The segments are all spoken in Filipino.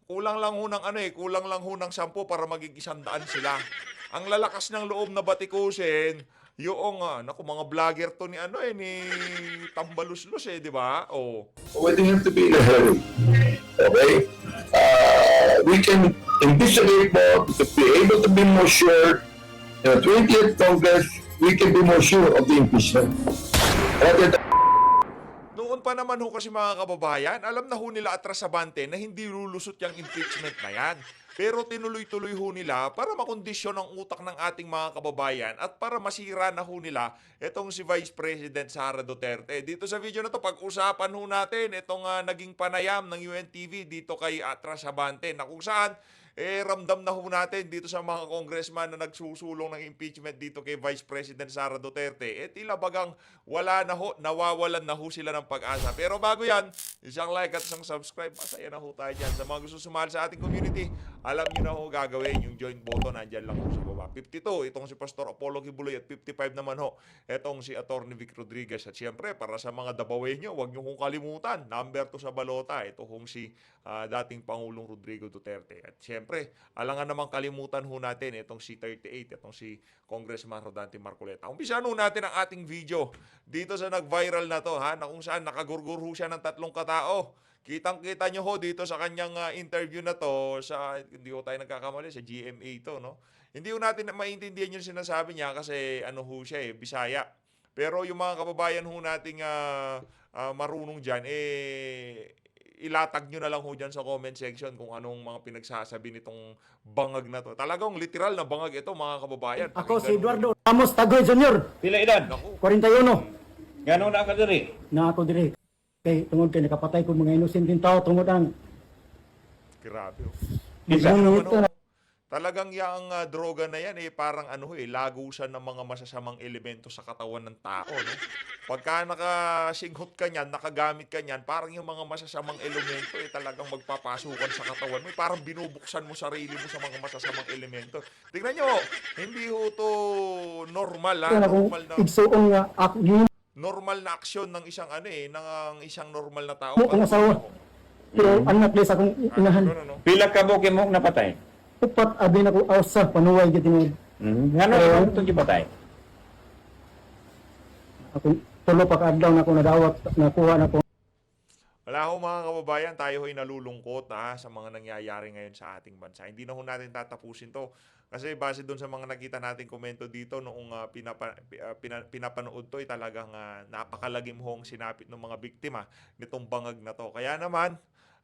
kulang lang ho ng kulang lang ho ng 10 para maging 100 sila. Ang lalakas ng loob na batikusin, yung naku, mga vlogger to ni ni Tambaluslos di ba? Oh. We don't have to be in a hurry. Okay? We can investigate more to be able to be more sure. In the 20th Congress, we can be more sure of the impeachment. Rather than Noon pa naman ho kasi mga kababayan, alam na ho nila atras sa bante na hindi lulusot yung impeachment na yan. Pero tinuloy-tuloy ho nila para makondisyon ang utak ng ating mga kababayan at para masira na ho nila itong si Vice President Sara Duterte. Dito sa video na to, pag-usapan ho natin itong naging panayam ng UNTV dito kay Atras Abante na kung saan ramdam na ho natin dito sa mga congressman na nagsusulong ng impeachment dito kay Vice President Sara Duterte. Tila bagang wala na ho, nawawalan na ho sila ng pag-asa. Pero bago yan, isang like at isang subscribe, masaya na ho tayo dyan. Sa mga gusto sumali sa ating community, alam nyo na ho gagawin yung join button, nandyan lang ho sa baba. 52, itong si Pastor Apollo Kibuloy at 55 naman ho, itong si Atty. Vic Rodriguez. At syempre, para sa mga dabaway nyo, huwag nyo kong kalimutan, number 2 sa balota, ito hong si dating Pangulong Rodrigo Duterte. At syempre, alangan namang kalimutan ho natin itong si 38, itong si Congressman Rodante Marcoleta. Umpisahan ho natin ang ating video dito sa nag-viral na to, na kung saan nakagurgur ho siya ng 3 katao. Kitang-kita nyo ho dito sa kanyang interview na to, sa, hindi ho tayo nagkakamali, sa GMA to, no? Hindi ho natin maintindihan yung sinasabi niya kasi ano ho siya Bisaya. Pero yung mga kababayan ho nating marunong dyan, ilatag nyo na lang ho dyan sa comment section kung anong mga pinagsasabi nitong bangag na to. Talagang literal na bangag ito, mga kababayan. Ako si Pakinggan Eduardo Ramos Tagoy Jr. Pila edad? Naku, 41. Ganong na ka diri? Na ako diri. Kay tungod kay nakapatay ko mga innocent din tao tungod ang grabe. Isa. Talagang yung droga na yan parang lagusan ng mga masasamang elemento sa katawan ng tao, no? Pagka nakasinghot ka niyan, nakagamit ka niyan, parang yung mga masasamang elemento talagang magpapasukan sa katawan mo. Parang binubuksan mo sarili mo sa mga masasamang elemento. Tingnan nyo, hindi ho to normal, normal na igsuon nga ako normal na aksyon ng isang ng isang normal na tao. Mo kung asawa. Pero anak din sa akong inahan. Pila ka mo kimok napatay? Upat abi na ko awsa panuway gid mo. Ngano ito gipatay? Ako tulo pa ka adlaw na ko nadawat nakuha na ko. Wala ho mga kababayan, tayo ho'y nalulungkot sa mga nangyayari ngayon sa ating bansa. Hindi na ho natin tatapusin to. Kasi base doon sa mga nakita nating komento dito noong pinapanood to, talagang napakalagim hong sinapit ng mga biktima nitong bangag na to. Kaya naman,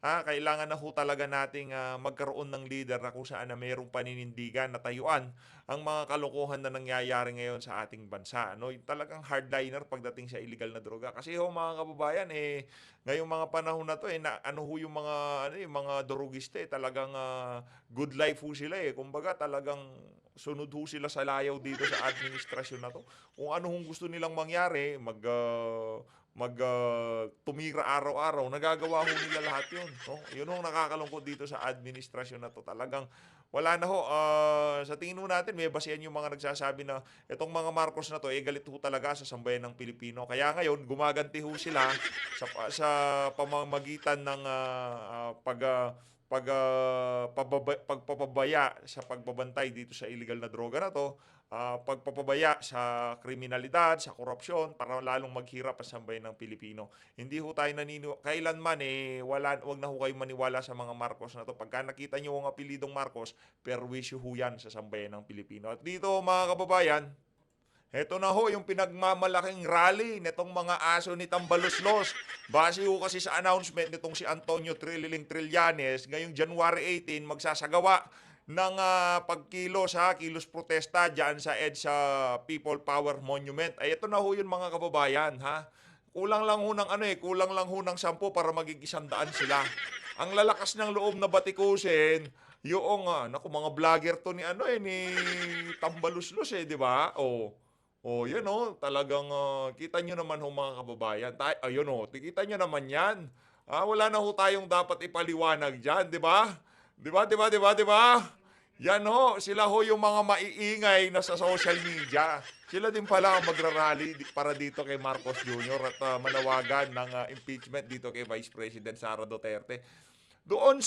kailangan na ho talaga nating magkaroon ng leader na kung saan na mayroong paninindigan na tayuan ang mga kalokohan na nangyayari ngayon sa ating bansa. Talagang hardliner pagdating sa illegal na droga. Kasi ho mga kababayan, ngayong mga panahon na to, yung mga, yung mga drogista, talagang good life ho sila Kumbaga talagang sunod ho sila sa layaw dito sa administrasyon na to. Kung ano hong gusto nilang mangyari, tumira araw-araw, nagagawa ho nila lahat yun. No? Yun ho nakakalungkot dito sa administrasyon na to. Talagang wala na ho. Sa tingin ho natin, may basehan yung mga nagsasabi na itong mga Marcos na to, galit ho talaga sa sambayan ng Pilipino. Kaya ngayon, gumaganti ho sila sa pamamagitan ng pagpapabaya sa pagbabantay dito sa illegal na droga na to, pagpapabaya sa kriminalidad, sa korupsyon, para lalong maghirap ang sambayan ng Pilipino. Hindi ho tayo kailanman wag na ho kayo maniwala sa mga Marcos na to. Pagka nakita nyo ang apelidong Marcos, perwisyo ho yan sa sambayan ng Pilipino. At dito mga kababayan, eto na ho yung pinagmamalaking rally nitong mga aso ni Tambaluslos. Base ho kasi sa announcement nitong si Antonio Trillanes, ngayong January 18, magsasagawa ng kilos protesta dyan sa EDSA People Power Monument. Ito na ho yun mga kababayan, Kulang lang ho ng kulang lang ho ng 10 para maging 100 sila. Ang lalakas ng loob na batikusin, yung mga vlogger to ni Tambaluslos di ba? Yan talagang kita nyo naman ho mga kababayan. Ayun kita nyo naman yan. Wala na ho tayong dapat ipaliwanag dyan, di ba? Di ba? Yan sila yung mga maiingay na sa social media. Sila din pala ang magrarally para dito kay Marcos Jr. at manawagan ng impeachment dito kay Vice President Sara Duterte. doon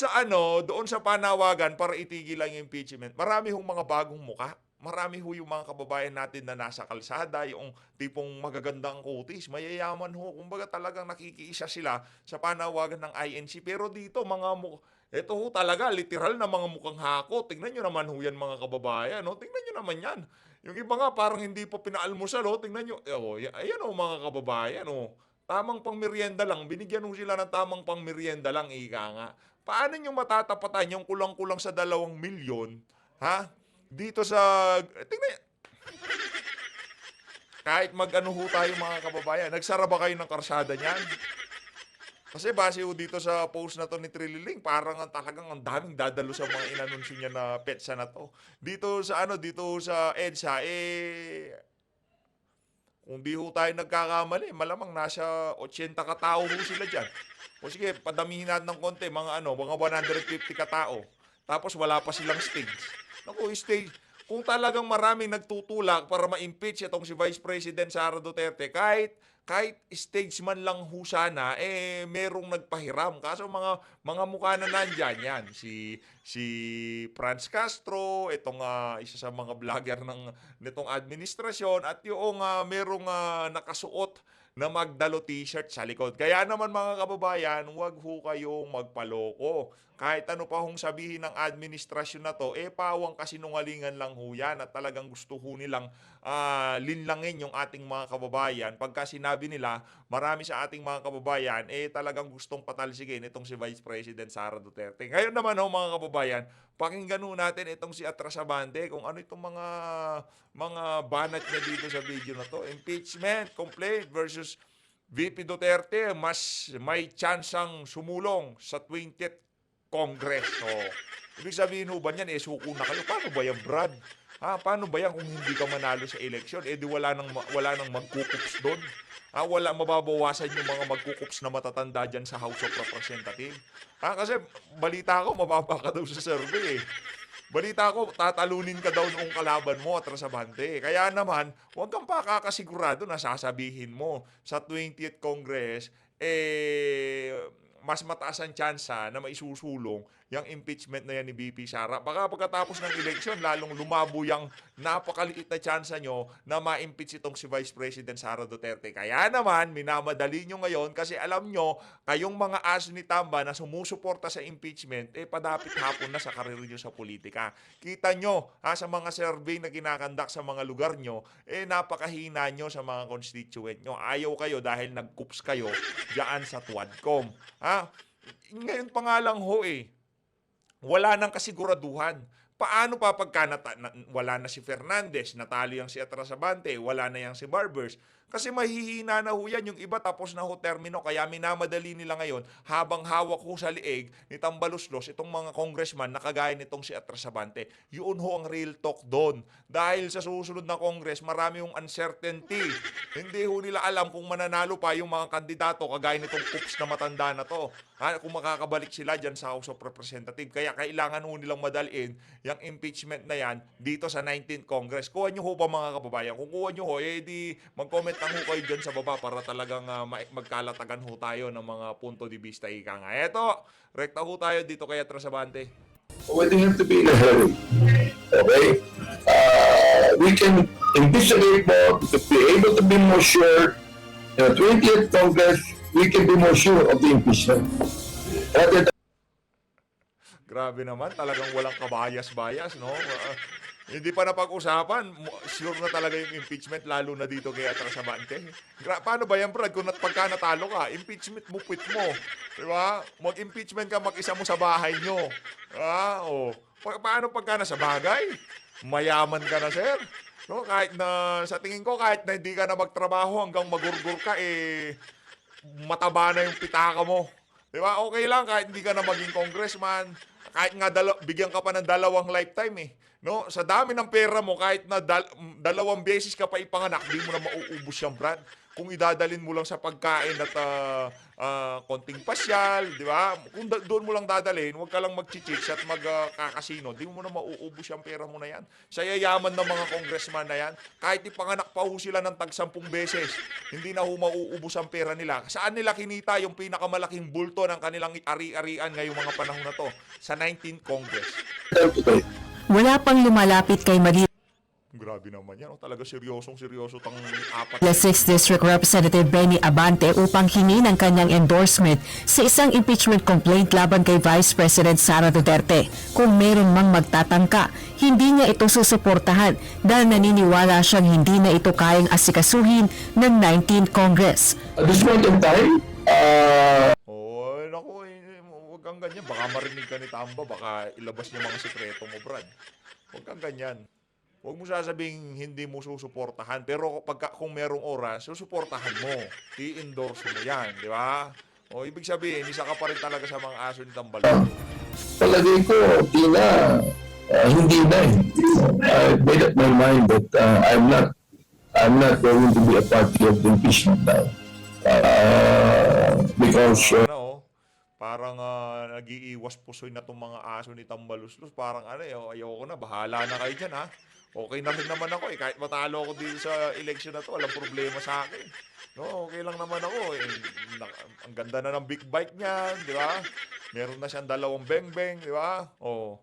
sa panawagan para itigil ang impeachment, marami hong mga bagong muka. Marami ho yung mga kababayan natin na nasa kalsada, yung tipong magagandang kutis, mayayaman ho. Kumbaga talagang nakikiisa sila sa panawagan ng INC. Pero dito, ito ho talaga, literal na mga mukhang hako. Tingnan nyo naman ho yan mga kababayan. No? Tingnan nyo naman yan. Yung iba nga parang hindi pa pinaalmusal. Oh. Tingnan nyo, ayan o mga kababayan. Oh. Tamang pangmerienda lang. Binigyan ho sila ng tamang pangmerienda lang, ika nga. Paano nyo matatapatan yung kulang-kulang sa 2 milyon? Ha? Dito sa... Tingnan, kahit mag-ano ho tayo mga kababayan, nagsara ba kayo ng karsada niyan? Kasi base ho dito sa post na to ni Trililing, parang talagang ang daming dadalo sa mga inanunsyo niya na petsa na to. Dito sa EDSA, kung di ho tayo nagkakamali, malamang nasa 80 katao ho sila dyan. O sige, padamihin natin ng konti, mga 150 katao. Tapos wala pa silang stage. Naku, stage. Kung talagang maraming nagtutulak para ma-impeach itong si Vice President Sara Duterte, kahit stage man lang ho sana, merong nagpahiram. Kaso mga mukha na nandyan yan. Si Franz Castro, itong isa sa mga vlogger nitong administrasyon, at yung merong nakasuot na Magdalo t-shirt sa likod. Kaya naman mga kababayan, huwag ho kayong magpaloko. Kahit ano pa hong sabihin ng administrasyon na to, pawang kasinungalingan lang ho yan at talagang gusto ho nilang linlangin yung ating mga kababayan. Pagka sinabi nila, marami sa ating mga kababayan, talagang gustong patalsigin itong si Vice President Sara Duterte. Ngayon naman mga kababayan, pakinggan ho natin itong si Atras Abante kung ano itong mga banat niya dito sa video na to. Impeachment complaint versus VP Duterte, mas may tsansang sumulong sa 20th Congress. So, ibig sabihin ho ba niyan, suko na kayo? Paano ba yan, Brad? Paano ba yan kung hindi ka manalo sa eleksyon? Di wala nang magkukups doon. Wala mababawasan yung mga magkukups na matatanda dyan sa House of Representatives. Kasi balita ko, mababa ka daw sa survey. Balita ko, tatalunin ka daw noong kalaban mo, Atras Abante. Kaya naman, huwag kang pakakasigurado na sasabihin mo sa 20th Congress, mas mataas ang tsansa na maisusulong yung impeachment na yan ni BP Sara. Baka pagkatapos ng eleksyon, lalong lumabo yung napakaliit na tsansa nyo na ma-impeach itong si Vice President Sara Duterte. Kaya naman, minamadali nyo ngayon kasi alam nyo, kayong mga aso ni Tamba na sumusuporta sa impeachment, padapit hapon na sa karir nyo sa politika. Kita nyo, sa mga survey na kinakandak sa mga lugar nyo, napakahina nyo sa mga constituent nyo. Ayaw kayo dahil nag-coops kayo dyan sa Tuadcom. Ngayon pa nga lang ho wala nang kasiguraduhan. Paano pa pagka wala na si Fernandez, natalo yang si Atras Abante, wala na yang si Barbers? Kasi mahihina na ho yan, yung iba tapos na ho termino. Kaya minamadali nila ngayon, habang hawak ho sa liig ni Tambaluslos, itong mga congressman na kagaya nitong si Atras Abante. Yun ho ang real talk doon. Dahil sa susunod na Congress, marami yung uncertainty. Hindi ho nila alam kung mananalo pa yung mga kandidato kagaya nitong Coops na matanda na to. Kung makakabalik sila dyan sa House of Representatives. Kaya kailangan ho nilang madalin yung impeachment na yan dito sa 19th Congress. Kuha nyo ho ba mga kababayan? Kung kuha nyo ho, di mag-comment lang ho kayo dyan sa baba para talagang magkalatagan ho tayo ng mga punto de vista. Ika nga. Eto, rekta ho tayo dito kay Atras Abante. We don't have to be in a hurry. Okay? We can investigate more to be able to be more sure. In the 20th Congress, we can be more sure of the impeachment. Grabe naman, talagang walang kabayas-bayas, no? Hindi pa napag-usapan, sure na talaga yung impeachment, lalo na dito kay Atras Abante. Paano ba yan, Brad? Kung pagka natalo ka, impeachment mo, quit mo. Diba? Mag-impeachment ka mag-isa mo sa bahay nyo. Paano pagka nasa bagay? Mayaman ka na, sir. No, kahit na, sa tingin ko, kahit na hindi ka na magtrabaho hanggang magurgur ka, mataba na yung pitaka mo. Diba? Okay lang kahit hindi ka na maging congressman. Kahit nga bigyan ka pa ng 2 lifetime No? Sa dami ng pera mo, kahit na 2 beses ka pa ipanganak, di mo na mauubos yan, Brad. kung idadalin mo lang sa pagkain at konting pasyal, di ba? Kung doon mo lang dadalhin, huwag ka lang mag-chicks at magkakasino, di mo na mauubos yung pera mo na yan. Sa yayaman ng mga congressman na yan, kahit ipanganak pa ho sila ng tag-10 beses, hindi na ho mauubos ang pera nila. Saan nila kinita yung pinakamalaking bulto ng kanilang ari-arian ngayong mga panahon na to? Sa 19th Congress. Wala pang lumalapit kay Manila Grabe naman yan. Talaga seryoso tang apat. 6th District Representative Benny Abante upang hingi ng kanyang endorsement sa isang impeachment complaint laban kay Vice President Sara Duterte. Kung meron mang magtatangka, hindi niya ito susuportahan dahil naniniwala siyang hindi na ito kayang asikasuhin ng 19th Congress. At this point in time, Oy, naku, huwag kang ganyan. Baka marinig ka ni Tamba, baka ilabas niya mga sekreto mo, Brad. Huwag kang ganyan. Huwag mo sasabing hindi mo susuportahan. Pero kung merong oras, susuportahan mo. I-endorse mo yan, di ba? O, ibig sabihin, isa ka pa rin talaga sa mga aso ni Tambal. palagay ko, hindi na. I made up my mind that I'm not going to be a party of the impeachment now. Because Parang nag-iiwas pusoy na itong mga aso ni Tambaluslus. Parang ayoko na, bahala na kayo dyan, ha? Okay na rin naman ako eh. Kahit matalo ako dito sa election na to, walang problema sa akin. No, okay lang naman ako eh. Ang ganda na ng big bike niyan, di ba? Meron na siyang 2 beng-beng, di ba? Oh.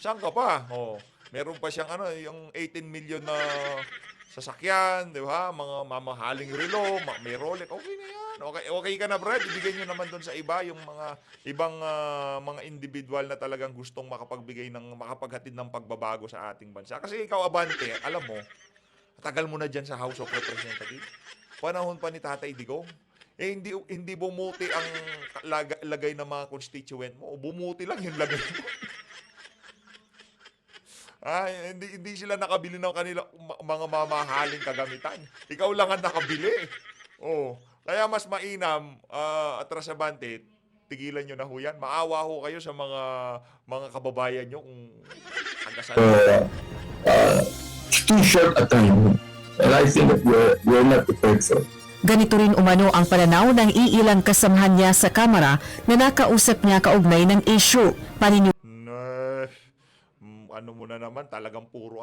Saan ka pa? Oh. Meron pa siyang yung 18 million na sasakyan, di ba? Mga mamahaling relo, may Rolex. Okay na yan. Okay ka na, Brad. Ibigay nyo naman doon sa iba yung mga ibang mga individual na talagang gustong makapaghatid ng pagbabago sa ating bansa. Kasi ikaw, Abante, alam mo, tagal mo na dyan sa House of Representatives. Panahon pa ni Tatay Digong. Hindi bumuti ang lagay ng mga constituent mo. O bumuti lang yung lagay mo. Hindi sila nakabili ng kanilang mga mamahaling kagamitan. Ikaw lang ang nakabili. Oh, kaya mas mainam, Atras Abante, tigilan nyo na ho yan. Maawa ho kayo sa mga kababayan nyo kung agasan. it's too short a time. And I think that we're not prepared for it. Ganito rin umano ang pananaw ng iilang kasamahan niya sa Kamara na nakausap niya kaugnay ng issue. Ano mo na naman, talagang puro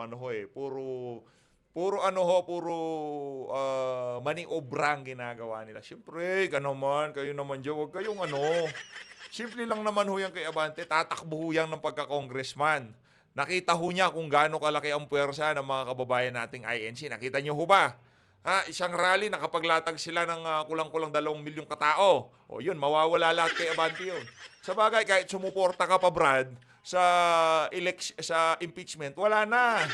maniobrang ginagawa nila. Siyempre, kayo naman dyan, huwag kayong simple lang naman ho yan kay Abante, tatakbo ho yan ng pagka-congressman. Nakita ho niya kung gaano kalaki ang puwersa ng mga kababayan nating INC. Nakita niyo ho ba? Isang rally, nakapaglatag sila ng kulang-kulang 2 milyong katao. O yun, mawawala lahat kay Abante yun. Sa bagay, kahit sumuporta ka pa, Brad, sa impeachment, wala na.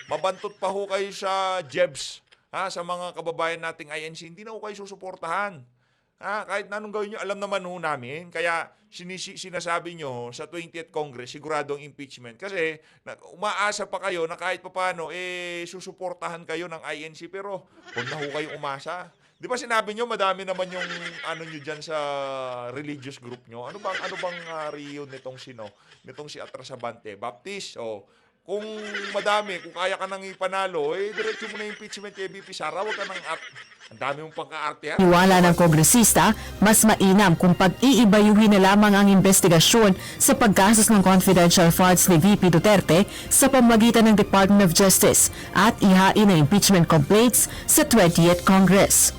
Mabantot pa ho kayo sa Jebs, sa mga kababayan nating INC, hindi na ho kayo susuportahan. Kahit na anong gawin nyo, alam naman ho namin. Kaya sinasabi nyo sa 20th Congress, siguradong impeachment. Kasi umaasa pa kayo na kahit papano, susuportahan kayo ng INC. Pero huwag na ho kayong umasa. Di ba sinabi nyo, madami naman yung nyo dyan sa religious group nyo? Ano bang reunion nitong si Atras Abante? Baptist, kung madami, kung kaya ka nang ipanalo, diretso mo na impeachment kay VP Sara, wag ka nang ang dami mong pangkaarte. Iwala ng kongresista, mas mainam kung pag-iibayuhin na lamang ang investigasyon sa paggastos ng confidential funds ni VP Duterte sa pamamagitan ng Department of Justice at ihain ang impeachment complaints sa 20th Congress.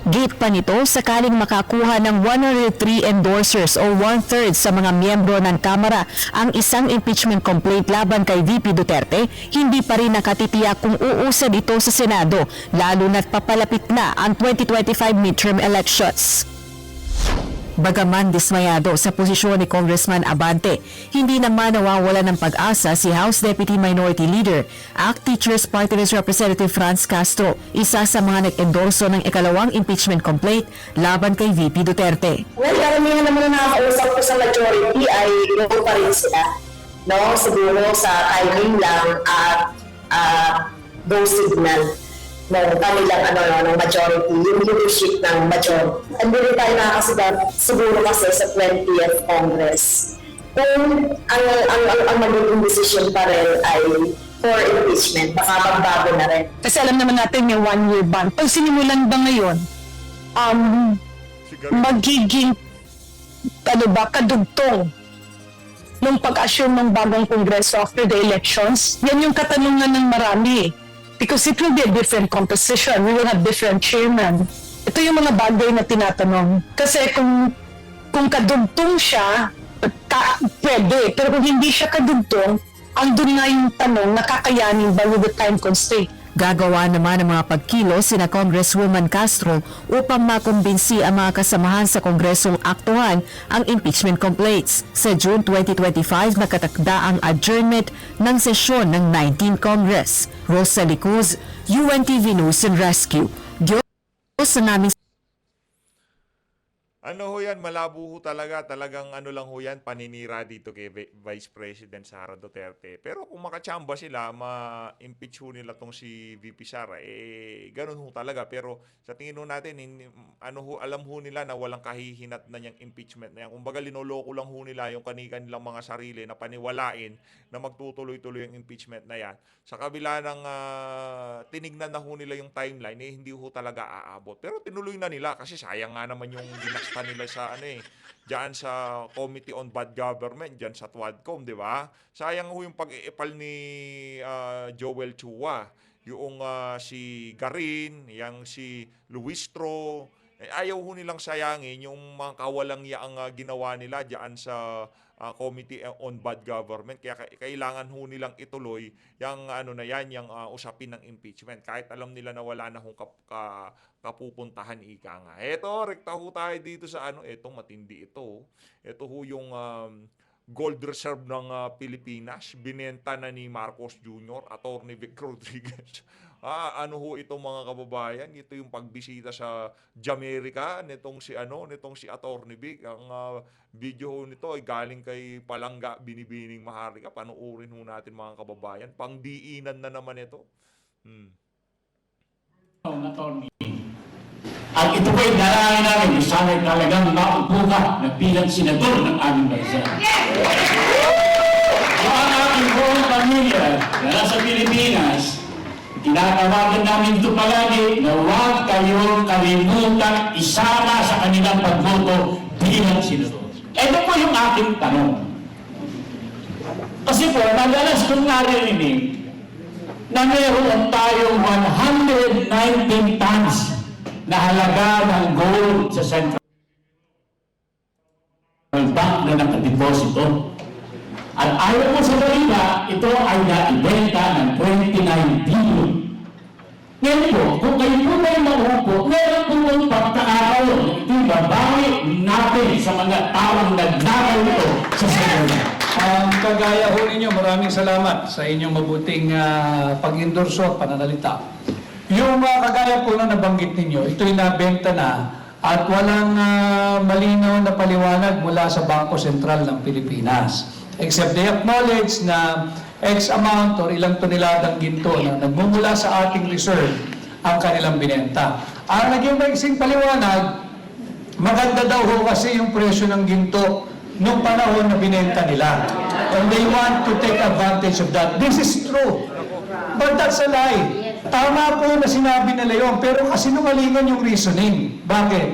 Gate pa nito, sakaling makakuha ng 103 endorsers o 1/3 sa mga miyembro ng Kamara ang isang impeachment complaint laban kay VP Duterte, hindi pa rin nakatitiyak kung uusad ito sa Senado, lalo na't papalapit na ang 2025 midterm elections. Bagaman dismayado sa posisyon ni Congressman Abante, hindi naman nawawala ng pag-asa si House Deputy Minority Leader, ACT Teachers Party List Representative Franz Castro, isa sa mga nag-endorso ng ikalawang impeachment complaint laban kay VP Duterte. Well, karamihan naman na nakakausap ko sa majority ay no pa rin sila. No? Siguro sa timing lang at no signal ng kanilang ng majority, yung leadership ng majority. Hindi rin tayo nakakasigat siguro kasi sa 20th Congress. Kung ang magiging decision pa rin ay for impeachment. Baka magbago na rin. Kasi alam naman natin yung 1-year ban. Pag sinimulan ba ngayon, Siguro, magiging kadugtong nung pag-assume ng bagong Kongreso after the elections? Yan yung katanungan ng marami. Because it will be a different composition. We will have different chairman. Ito yung mga bagay na tinatanong. Kasi kung kadugtong siya, pwede. Pero kung hindi siya kadugtong, andun na yung tanong, nakakayanin ba with the time constraint? Gagawa naman ng mga pagkilos sina Congresswoman Castro upang makumbinsi ang mga kasamahan sa Kongresong aktuhan ang impeachment complaints. Sa June 2025, nakatakda ang adjournment ng sesyon ng 19th Congress. Rosalie Cruz, UNTV News and Rescue. Diyos sa naming ano ho yan, malabo ho talagang ano lang ho yan, paninira dito kay Vice President Sara Duterte. Pero kung makachamba sila, ma-impeach ho nila tong si VP Sara, ganun ho talaga. Pero sa tingin ho natin, alam ho nila na walang kahihinat na niyang impeachment na yan. Kumbaga linoloko lang ho nila yung kanilang mga sarili na paniwalain na magtutuloy-tuloy yung impeachment na yan. Sa kabila ng tinignan na ho nila yung timeline, hindi ho talaga aabot. Pero tinuloy na nila kasi sayang nga naman yung dinakta nila sa diyan sa Committee on Bad Government, diyan sa TWADCOM, di ba? Sayang ho yung pag-iipal ni Joel Chua, yung si Garin, yung si Luistro, ayaw ho nilang sayangin yung mga kawalang yaang ginawa nila diyan sa Committee on Bad Government. Kaya kailangan ho nilang ituloy yung yung usapin ng impeachment kahit alam nila na wala na hong kapupuntahan ika nga. Eto, rekta ho tayo dito sa etong matindi ito. Ito ho yung gold reserve ng Pilipinas, binenta na ni Marcos Jr., Attorney Vic Rodriguez. Ano ho ito mga kababayan? Ito yung pagbisita sa Jamaica nitong si Attorney Vic. Ang video ho nito ay galing kay Palangga Binibining Maharlika. Panuorin ho natin mga kababayan. Pangdiinan na naman ito. Attorney. At ito po'y dalangin namin, sana'y talagang maupo ka na bilang senador ng aming bansa. Ang aming buong pamilya na nasa Pilipinas, tinatawagan namin ito palagi na huwag kayong kalimutan isama sa kanilang pagboto bilang senador. Ito po yung aking tanong. Kasi po, madalas kong narinig na meron tayong 119 tons na halaga ng gold sa Central Bank na nakadeposito. At ayaw mo sa balita, ito ay naibenta ng 29 billion. Ngayon po, kung kayo po tayo maupo, meron po ng pagkakataon na ito'y babawi natin sa mga taong nagnakaw ito sa Central Bank. Kagaya ho ninyo, maraming salamat sa inyong mabuting pag-endorso at pananalita. Yung kagaya po na nabanggit ninyo, ito'y nabenta na at walang malinaw na paliwanag mula sa Bangko Sentral ng Pilipinas. Except they acknowledge na X amount or ilang toneladang ginto na nagmumula sa ating reserve ang kanilang binenta. Ang naging maiksing paliwanag, maganda daw ho kasi yung presyo ng ginto nung panahon na binenta nila. And they want to take advantage of that. This is true. But that's a lie. Tama po na sinabi nila yun, pero kasinungalingan yung reasoning. Bakit?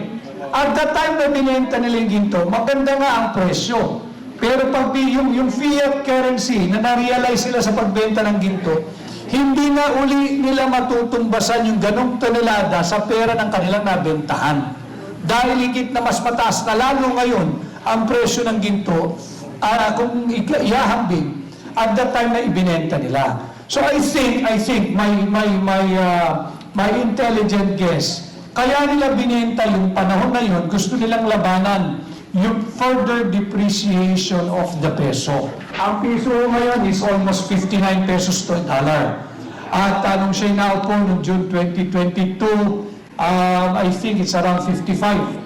At that time na binenta nila yung ginto, maganda nga ang presyo. Pero pag yung fiat currency na na-realize sila sa pagbenta ng ginto, hindi na uli nila matutumbasan yung ganong tonelada sa pera ng kanilang nabentahan. Dahil higit na mas mataas na lalo ngayon ang presyo ng ginto kung ihahambing at that time na ibinenta nila. So I think my intelligent guess, kaya nila binenta yung panahon na yun, gusto nilang labanan yung further depreciation of the peso. Ang piso ngayon is almost 59 pesos to a dollar. At nung siya naupo noong June 2022, I think it's around 55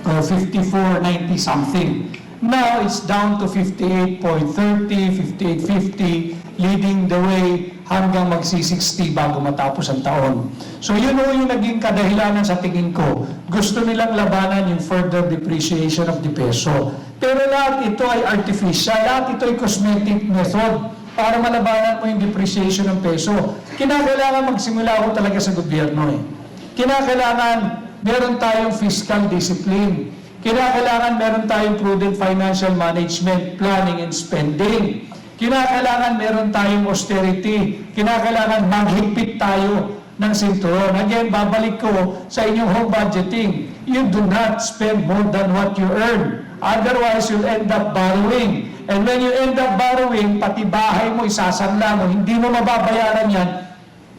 or 54.90 something. Now it's down to 58.30, 58.50, leading the way hanggang magsi-60 bago matapos ang taon. So yun yung naging kadahilanan sa tingin ko. Gusto nilang labanan yung further depreciation of the peso. Pero lahat ito ay artificial, lahat ito ay cosmetic method para malabanan mo yung depreciation ng peso. Kinakailangan magsimula ako talaga sa gobyerno eh. Kinakailangan meron tayong fiscal discipline. Kinakailangan meron tayong prudent financial management, planning and spending. Kinakailangan meron tayong austerity. Kinakailangan maghigpit tayo ng sinturon. Again, babalik ko sa inyong home budgeting. You do not spend more than what you earn. Otherwise, you'll end up borrowing. And when you end up borrowing, pati bahay mo, isasanla mo, hindi mo mababayaran yan,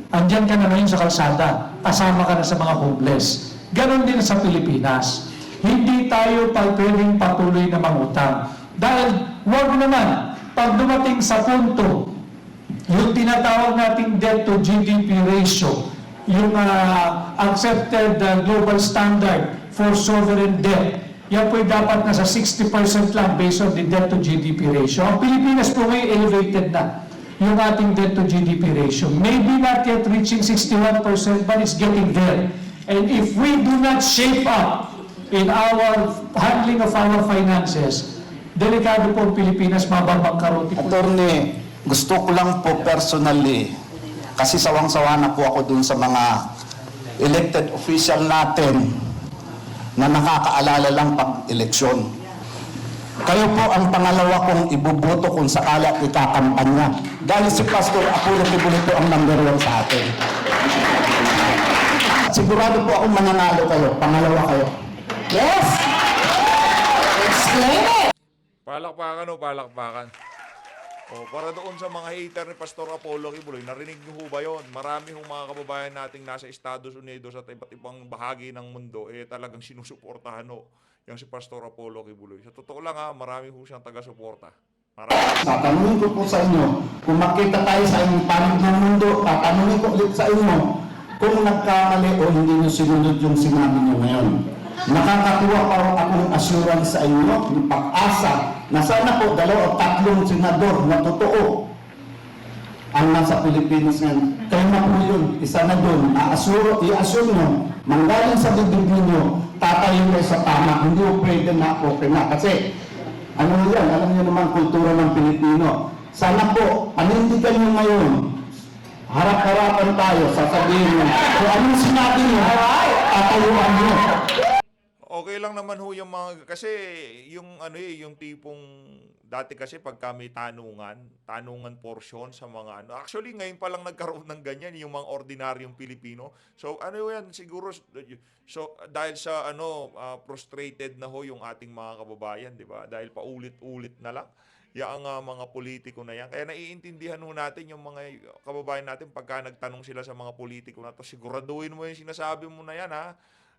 andyan ka na ngayon sa kalsada. Kasama ka na sa mga homeless. Ganon din sa Pilipinas. Hindi tayo pwedeng patuloy na mangutang. Dahil, wag naman, pag dumating sa punto, yung tinatawag nating debt to GDP ratio, yung accepted global standard for sovereign debt, yan po'y dapat nasa 60% lang based on the debt to GDP ratio. Ang Pilipinas po ngayon elevated na yung ating debt to GDP ratio. Maybe not yet reaching 61%, but it's getting there. And if we do not shape up in our handling of our finances, delikado po ang Pilipinas, mababangkarote po. Attorney, gusto ko lang po personally, kasi sawang-sawa na po ako dun sa mga elected official natin na nakakaalala lang pag-eleksyon. Kayo po ang pangalawa kong ibuboto kung sakali at ikakampanya. Dahil si Pastor Apollo Kibuloy po ang number 1 sa atin. Sigurado po akong mananalo kayo, pangalawa kayo. Yes! Explain it! Palakpakan o palakpakan. O, para doon sa mga hater ni Pastor Apollo Kibuloy, narinig niyo ho ba yun? Marami hong mga kababayan nating nasa Estados Unidos at iba't ibang bahagi ng mundo, talagang sinusuportahan ho yung si Pastor Apollo Kibuloy. Sa totoo lang marami ho siyang taga-suporta. Tatanungin ko po sa inyo, kung makita tayo sa inyong panig ng mundo, tatanungin ko ulit sa inyo, kung nagkamali o hindi nyo sinunod yung sinabi nyo ngayon. Nakakatuwa pa akong assurance sa inyo, yung pag-asa, na sana po 2 o 3 senador na totoo ang nasa Pilipinas ngayon. Kaya na po yun, isa na doon, i-assure nyo, manggaling sa bibig ninyo, tatayo kayo sa tama, hindi po pwede na okay na. Kasi, ano yan, alam nyo naman kultura ng Pilipino. Sana po, panindigan nyo ngayon, harap-harapan tayo, sasabihin nyo, kung anong sinabi nyo, tatayuan nyo. Okay lang naman ho yung mga, kasi yung yung tipong dati kasi pagka may tanungan portion sa mga actually ngayon pa lang nagkaroon ng ganyan yung mga ordinaryong Pilipino. So yan siguro, so dahil sa frustrated na ho yung ating mga kababayan, di ba? Dahil paulit-ulit na lang yang mga politiko na yan. Kaya naiintindihan ho natin yung mga kababayan natin pagka nagtanong sila sa mga politiko na to, siguraduhin mo yung sinasabi mo na yan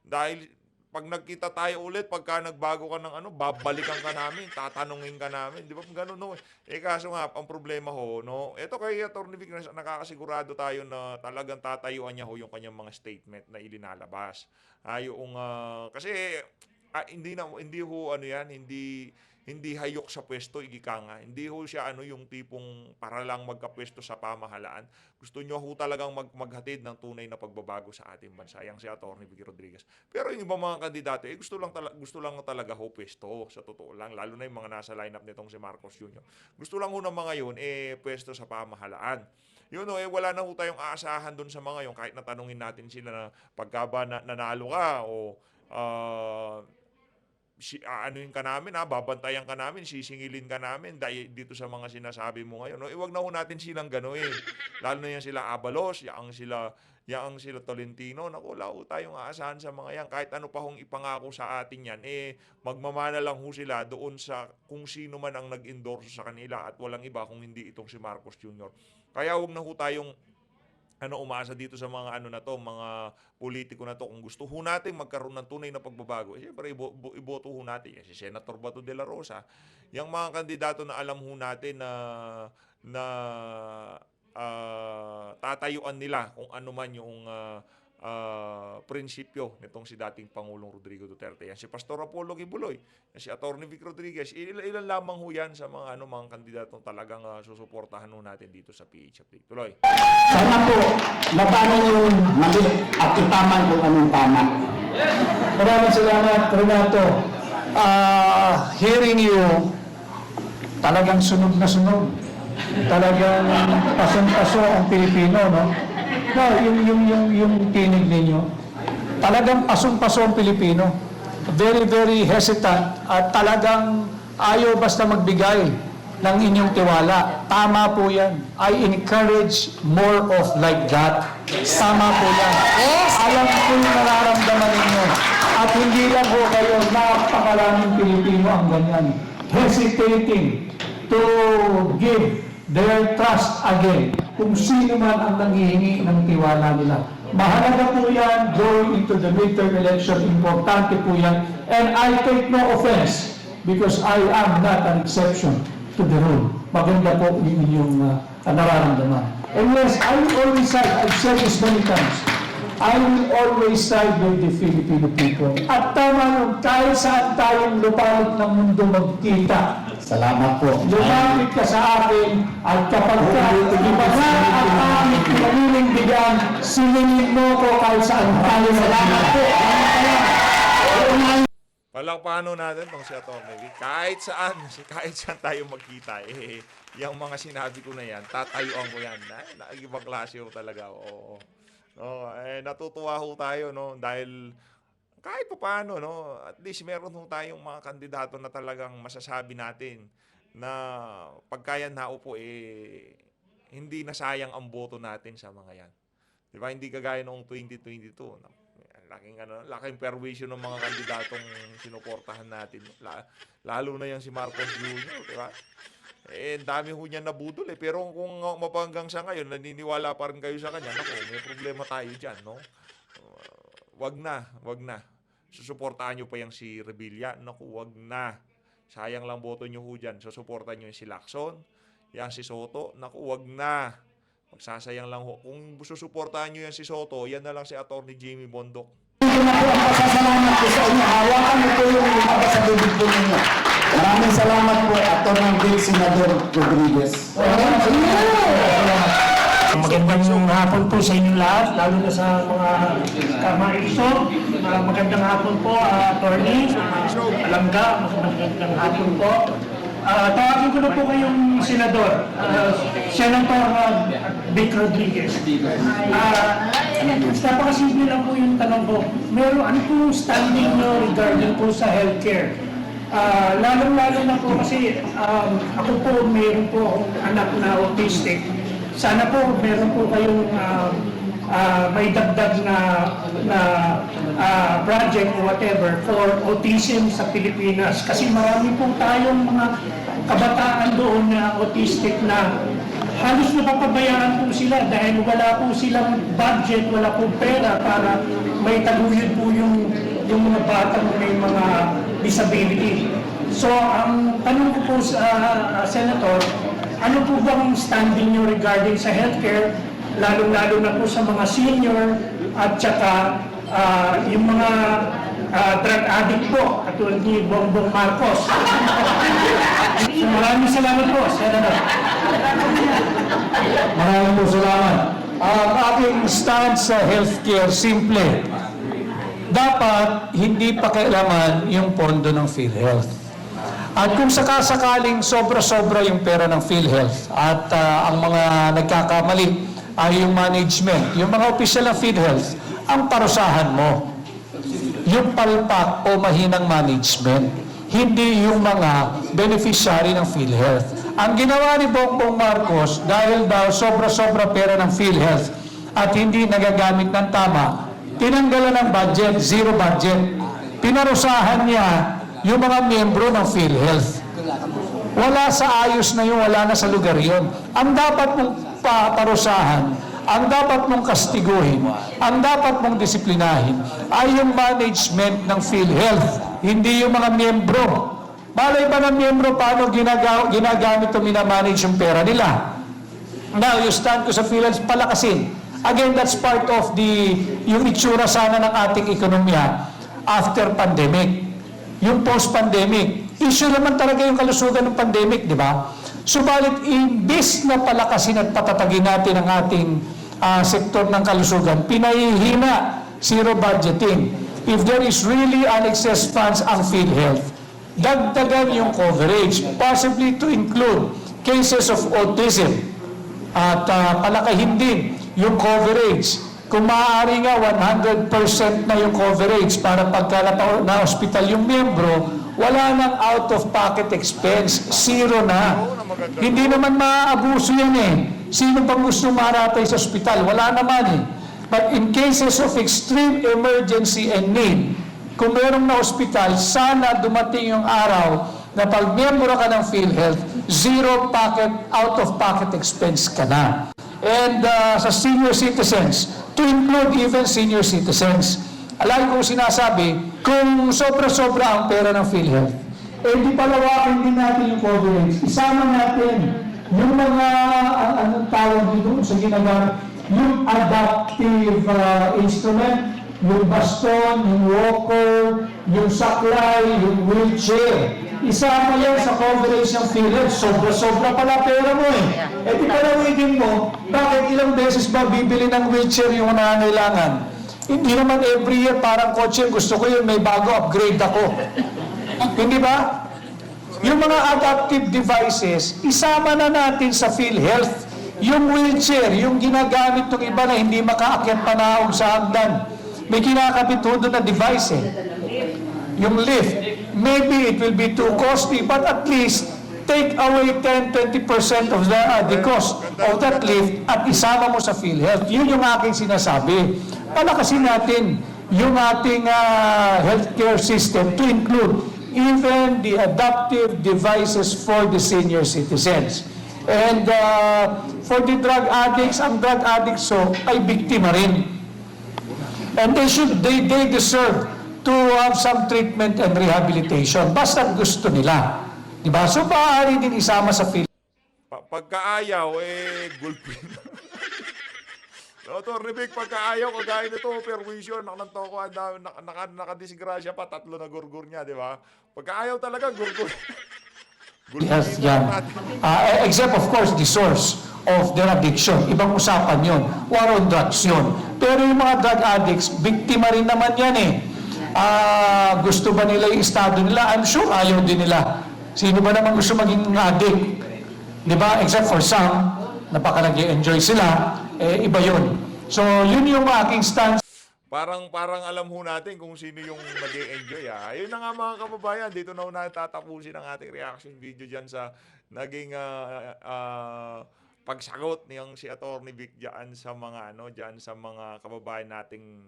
dahil pag nagkita tayo ulit, pagka nagbago ka ng babalikan ka namin, tatanungin ka namin. Di ba? Ganun no. Kaso nga, ang problema ho, ito kay Atty. Vic, nakakasigurado tayo na talagang tatayuan niya ho yung kanyang mga statement na ilinalabas. Kasi, hindi hayok sa pwesto, igika nga. Hindi ho siya yung tipong para lang magkapwesto sa pamahalaan. Gusto nyo ho talagang maghatid ng tunay na pagbabago sa ating bansa. Yang si Atty. Vic Rodriguez. Pero yung iba mga kandidato, gusto lang talaga ho pwesto, sa totoo lang. Lalo na yung mga nasa lineup nitong si Marcos Jr. Gusto lang ho ng mga yun, pwesto sa pamahalaan. Yun wala na ho tayong aasahan dun sa mga yun. Kahit natanungin natin sila na pagka ba nanalo ka o anuhin ka namin, babantayan ka namin, sisingilin ka namin dahil dito sa mga sinasabi mo ngayon. Iwag na ho natin silang gano'n. Lalo na yan sila Abalos, yang sila Tolentino. Naku, wala ho tayong aasahan sa mga yan. Kahit ano pa hong ipangako sa atin yan, magmamana lang ho sila doon sa kung sino man ang nag-endorse sa kanila at walang iba kung hindi itong si Marcos Jr. Kaya huwag na ho tayong umaasa dito sa mga mga politiko na to. Kung gusto ho natin magkaroon ng tunay na pagbabago, siyempre iboto ho natin. Si Senator Bato de la Rosa, yung mga kandidato na alam ho natin na tatayuan nila kung ano man yung prinsipyo nitong si dating Pangulong Rodrigo Duterte. Yan si Pastor Apollo Kibuloy, si Atty. Vic Rodriguez, ilan lamang ho yan sa mga mga kandidatong talagang susuportahan ho natin dito sa PH Update. Tuloy. Sana po, labanan yung mali at itaman kung anong tama. Maraming salamat, Renato. Hearing you, talagang sunog na sunog. talagang pasong-paso ang Pilipino, no? No, yung tinig ninyo, talagang pasong-paso ang Pilipino. Very, very hesitant at talagang ayaw basta magbigay ng inyong tiwala. Tama po yan. I encourage more of like that. Tama po yan. Alam ko yung nararamdaman ninyo. At hindi lang po kayo, napakaraming Pilipino ang ganyan. Hesitating to give their trust again kung sino man ang nanghihingi ng tiwala nila. Mahalaga po yan going into the midterm election. Importante po yan. And I take no offense because I am not an exception to the rule. Maganda po yung inyong nararamdaman. And yes, I will always side, I've said this many times, I will always side with the Filipino people. At tama yun, kahit saan tayong lupalot ng mundo magkita, Salamat po. lumapit ka sa akin at kapag ka ibaga at aming pinaninindigan, siningin mo ko kahit saan tayo. Salamat po. Palakpaano natin tong si Atty. Kahit saan tayo magkita, yung mga sinabi ko na yan, tatayuan ko yan. Ibang klase ko talaga. Oo. No, natutuwa ho tayo, no, dahil kahit pa paano, no, at least meron ho tayong mga kandidato na talagang masasabi natin na pagkayan na upo, hindi nasayang ang boto natin sa mga yan. Di ba? Hindi kagaya noong 2022. Laking perwisyo ng mga kandidatong sinuportahan natin. Lalo na yung si Marcos Jr., di ba? Dami ho niya nabudol Pero kung mapanggang sa ngayon, naniniwala pa rin kayo sa kanya, naku, may problema tayo dyan, no? Wag na. Susuportahan nyo pa yung si Revilla, naku, wag na. Sayang lang boto nyo ho dyan. Susuportahan nyo yung si Lacson, yung si Soto, naku, wag na. Magsasayang lang ho. Kung susuportahan nyo yung si Soto, yan na lang si Atty. Jamie Bondoc. Pasasalamat po sa inyo. Hawakan mo po yung sa bibig po ninyo. Maraming salamat po, Atty. Senador Rodriguez. Magandang hapon po sa inyong lahat, lalo na sa mga kamaiso. Magandang hapon po, Atty. Alangga. Magandang hapon po. Tawagin ko na po kayong senador, Senator Vic Rodriguez. Napakasimple lang po yung tanong ko. Ano po standing nyo regarding po sa healthcare? Lalong-lalo na po kasi ako po, mayroon po akong anak na autistic. Sana po meron po kayong may dagdag na project or whatever for autism sa Pilipinas. Kasi marami po tayong mga kabataan doon na autistic na halos napapabayaan po sila dahil wala po silang budget, wala po pera para may taguyod po yung mga batang may mga disability. So, ang tanong ko po sa Senator, ano po bang standing nyo regarding sa healthcare, lalo-lalo na po sa mga senior at saka yung mga drug addict po, katulad ni Bongbong Marcos. So, maraming salamat po, Senator. Maraming po salamat. Ang aking stance sa healthcare, simple. Dapat hindi pakialaman yung pondo ng PhilHealth. At kung sakasakaling sobra-sobra yung pera ng PhilHealth at ang mga nagkakamali ay yung management, yung mga opisyal ng PhilHealth, ang parusahan mo, yung palpak o mahinang management, hindi yung mga beneficiary ng PhilHealth. Ang ginawa ni Bongbong Marcos, dahil daw sobra-sobra pera ng PhilHealth at hindi nagagamit ng tama, tinanggalan ng budget, zero budget. Pinarusahan niya yung mga miyembro ng PhilHealth. Wala sa ayos na yun, wala na sa lugar yun. Ang dapat mong parusahan, ang dapat mong kastiguhin, ang dapat mong disiplinahin ay yung management ng PhilHealth, hindi yung mga miyembro. Malay ba ng miyembro paano ginagamit o minamanage yung pera nila? Now, yung stand ko sa PhilHealth, palakasin. Again, that's part of yung itsura sana ng ating ekonomiya after pandemic. Yung post-pandemic, issue naman talaga yung kalusugan ng pandemic, di ba? Subalit, imbis na palakasin at patatagin natin ang ating sektor ng kalusugan, pinahihina, zero budgeting. If there is really an excess funds ang PhilHealth, dagdagan yung coverage, possibly to include cases of autism. At palakahin din yung coverage. Kung maaari nga 100% na yung coverage para pagka na-hospital yung miyembro, wala nang out-of-pocket expense, zero na. Hindi naman maaabuso yan eh. Sino pang gusto maratay sa ospital? Wala naman eh. But in cases of extreme emergency and need, kung merong na ospital, sana dumating yung araw na pag miyembro ka ng PhilHealth, zero out-of-pocket expense ka na. And sa senior citizens, to include even senior citizens, lagi kong sinasabi, kung sobra-sobra ang pera ng PhilHealth, eh di palawakin din natin yung coverage. Isama natin yung mga, anong tawag dito sa ginagamit, yung adaptive instrument, yung baston, yung walker, yung saklay, yung wheelchair. Isama yan sa coverage ng PhilHealth. Sobra-sobra pala pera mo eh. Eh di palawigin mo, bakit ilang beses ba bibili ng wheelchair yung nangangailangan? Hindi naman every year parang kotse, gusto ko yun, may bago, upgrade ako. Hindi ba? Yung mga adaptive devices, isama na natin sa PhilHealth. Yung wheelchair, yung ginagamit ng iba na hindi makaakyat panahon sa hagdan. May kinakabit ho doon na device eh. Yung lift, maybe it will be too costly, but at least take away 10-20% of the cost of that lift at isama mo sa PhilHealth. Yun yung aking sinasabi. Palakasin natin yung ating healthcare system to include even the adaptive devices for the senior citizens. And for the drug addicts, ang drug addicts so ay biktima rin. And they deserve to have some treatment and rehabilitation. Basta gusto nila. Diba? So, maaari din isama sa PhilHealth. Pagkaayaw, gulpin. Dr. Ribic, pagkaayaw, kagaya nito, perwisyon, nakanantoko, nakadisgrasya pa, 3 na gurgur niya, di ba? Pagkaayaw talaga, gurgur. Yes, yan. Except of course the source of their addiction. Ibang usapan yun. War on drugs yun. Pero yung mga drug addicts, biktima rin naman yan eh. Gusto ba nila yung estado nila? I'm sure ayaw din nila. Sino ba naman gusto maging addict? Di ba? Except for some, napaka nag-enjoy sila, iba yun. So, yun yung aking stance. Parang alam ho natin kung sino yung nag-e-enjoy. Ayun na nga mga kababayan, dito na ho natatapusin ang ating reaction video dyan sa naging pagsagot niyang si Attorney Vic dyan sa mga dyan sa mga kababayan nating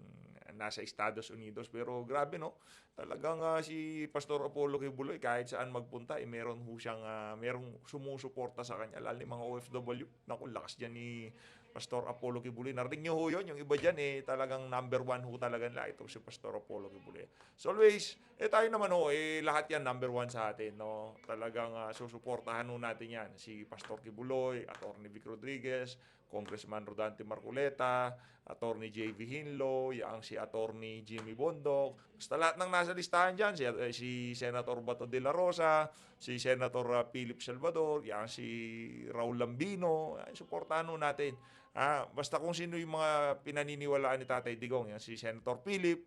nasa Estados Unidos. Pero grabe no, talagang si Pastor Apollo Kibuloy kahit saan magpunta meron ho siyang merong sumusuporta sa kanya, lalo yung mga OFW. Naku, lakas diyan ni Pastor Apollo Kibuloy. Narinig niyo ho yun, yung iba dyan talagang number 1 ho talaga nila ito si Pastor Apollo Kibuloy. So always, tayo naman ho, lahat yan number 1 sa atin, no? Talagang susuportahan ho natin yan. Si Pastor Kibuloy, Attorney Vic Rodriguez, Congressman Rodante Marcoleta, Attorney J.V. Hinlo, yang si Attorney Jimmy Bondok. Basta lahat ng nasa listahan dyan, si Senator Bato de la Rosa, si Senator Philip Salvador, yang si Raul Lambino, suportahan ho natin. Basta kung sino yung mga pinaniniwalaan ni Tatay Digong, yan si Senator Philip,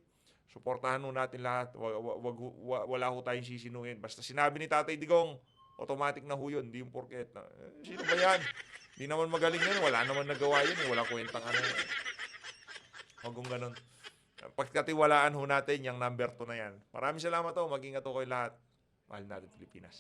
suportahan ho natin lahat. Wala ho tayong sisinuhin. Basta sinabi ni Tatay Digong, automatic na ho yun. Hindi yung porket. Sino ba yan? Hindi naman magaling yan. Wala naman nagawa yun. Wala kwentang Huwag kong ganun. Pagkatiwalaan ho natin yung number 2 na yan. Maraming salamat ho. Mag-ingat ho kayo lahat. Mahal natin Pilipinas.